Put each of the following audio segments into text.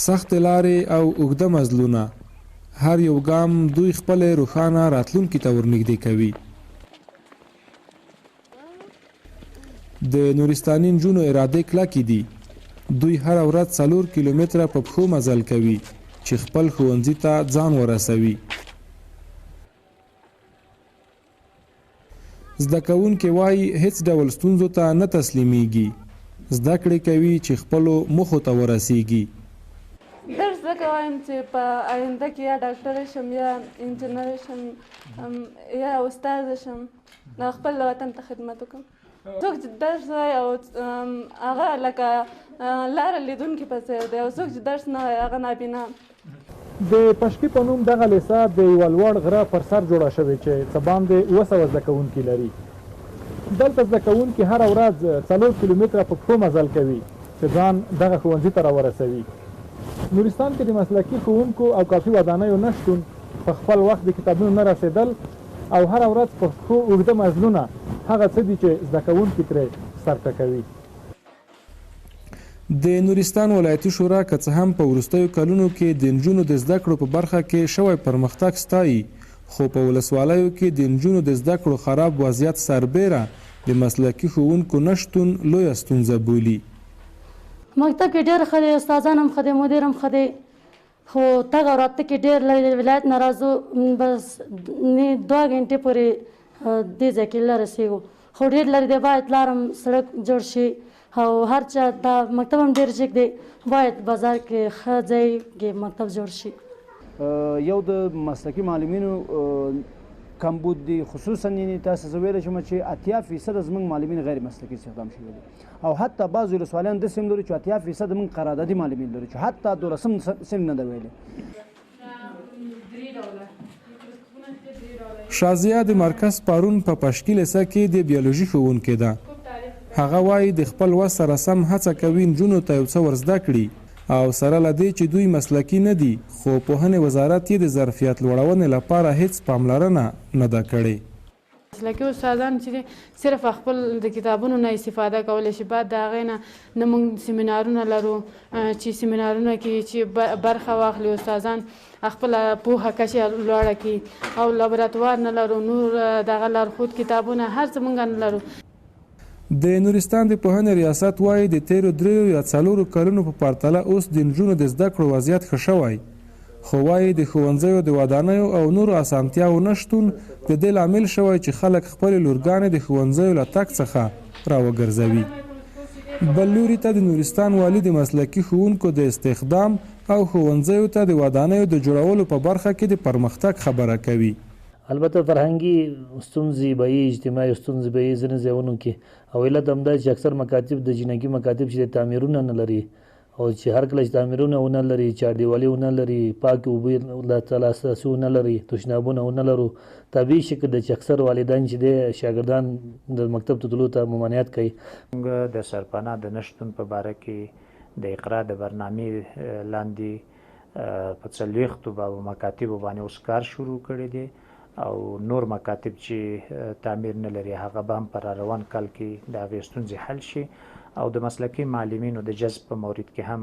سخت لارې او اوږده مزلونه هر یو ګام دوی خپل روښانه راتلونکي ته ورنږدې کوي. د نورستاني نجونو ارادې کلکې دي. دوی هره ورځ 4 کیلومتره په پښو مزل کوي چې خپل ښوونځي ته ځان ورسوي. زده کوونکي وایي هیڅ ډول ستونزو ته نه تسلیمیږي. زده کړې کوي چې خپلو موخو ته ورسیږي. درس ځکه وایم چې په آینده کې یا ډاکټر شم یا انجینر شم یا استاد شم، خپل وطن ته خدمت وکړم. څوک چې درس وایي او هغه لکه لاره لیدونکي په څېر دی، او څوک چې درس نه وایي هغه نابینا. د پشکي په نوم دغه لیسه د یوه لوړ غره پر سر جوړه شوې چې څه باندې 200 زده کوونکي لري. دلته زده کوونکي هره ورځ 4 کیلومتره په پښو مزل کوي چې ځان دغه ښوونځي ته راورسوي. نورستان کې د مسلکي ښوونکو او کافي ودانیو نه شتون، په خپل وخت د کتابونو نه رسېدل او هره ورځ په پښو اوږده مزلونه هغه څه دي چې زده کوونکي ترې سر ټکوي. د نورستان ولایتي شورا که څه هم په وروستیو کلونو کې د نجونو د زده کړو په برخه کې شوی پرمختګ ستایي، خو په ولسوالیو کې د نجونو د زده کړو خراب وضعیت سربیره د مسلکي ښوونکو نشتون لویه ستونزه بولي. مکتب کې ډېر ښه دی، استادان هم ښه دی، مدیر هم ښه دی، خو تګ او راتګ کې ډېر لرې ولایت نه راځو، بس 2 غنټې پورې دې ځای کې نه رسېږو، خو ډېر لرې دی. باید لار هم سړک جوړ شي او هر چا دا مکتب هم ډېر جګ دی، باید بازار کې ښه ځای کې مکتب جوړ شي. یو د مسلکي معلمینو کمبود دی، خصوصا یعنې تاسو زه ویلی شم چې 80% زموږ معلمین غیر مسلکي استخدام شوي دي، او حتی بعض ولسوالیان داسې هم لري چې 80% موږ قراردادي معلمین لرو چې حتی 12 صنف نه ده ویلي. شازیه د مرکز پرون په پشکي لیسه کې د بیولوژي ښوونکې ده. هغه وایي د خپل وس سره سم هڅه کوي نجونو ته یو څه ور زده کړي، او سره له دې چې دوی مسلکي نه دي، خو پوهنې وزارت یې د ظرفیت لوړونې لپاره هیڅ پاملرنه نه ده کړې. مسلکي استادان چې صرف خپل د کتابونو نه استفاده کولی شي، بعد د هغې نه موږ سیمینارونه لرو چې سیمینارونه کې چې برخه واخلي استادان، خپله پوهه کچه لوړه کړي، او لابراتوار نه لرو، نور دغه لارښود کتابونه هر څه موږ نه لرو. د نورستان د پوهنې ریاست وایي د تیرو 3 یا 4 کلونو په پرتله اوس د نجونو د زده کړو وضعیت ښه شوی، خو وایي د ښوونځیو د ودانیو او نورو اسانتیاو نشتون د دې لامل شوی چې خلک خپلې لورګانې د ښوونځیو له تګ څخه راوګرځوي. بل لوري ته د نورستان والي د مسلکي ښوونکو د استخدام او ښوونځیو ته د ودانیو د جوړولو په برخه کې د پرمختګ خبره کوي. البته فرهنګي ستونزې به وي، اجتماعي ستونزې به وي ځینې ځایونو کې، او علت همدا چې اکثر مکاتب د جنګي مکاتب چې تعمیرونه نه لري، او چې هر کله چې تعمیرونه ونه لري، چاردیوالي ونه لري، پاکې اوبه لاسرسي ونه لري، تشنابونه ونه لرو، طبیعي شکل دی چې اکثر والدین چې دی شاګردان د مکتب ته تلو ته ممانعت کوي. موږ د سرپناه د نشتون په باره کې د اقرا د برنامې لاندې په 40 مکاتبو باندې اوس کار شروع کړی دی، او نور مکاتب چې تعمیر نه لري هغه به هم پر روان کال کې د هغې ستونزې حل شي، او د مسلکي معلمینو د جذب په مورد کې هم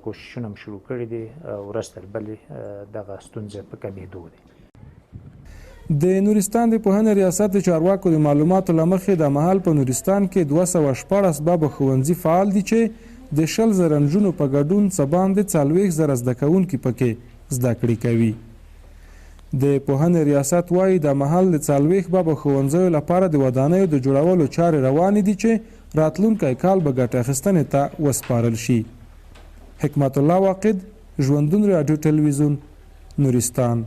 کوششونه هم شروع کړي دي، ورځ تر بلې دغه ستونزې په کمېدو دي. د نورستان د پوهنې ریاست د چارواکو د معلوماتو له مخې د مهال په نورستان کې 214 بابه ښوونځي فعال دي چې د 20,000 نجونو په ګډون څه باندې 40,000 زده کوونکي پکې زده کړې کوي. د پوهنې ریاست وایي د مهال د 40 بابه ښوونځیو لپاره د ودانیو د جوړولو چارې روانې دي چې راتلونکی کال به ګټه اخیستنې ته وسپارل شي. حکمت الله واقد، ژوندون راډیو تلویزیون، نورستان.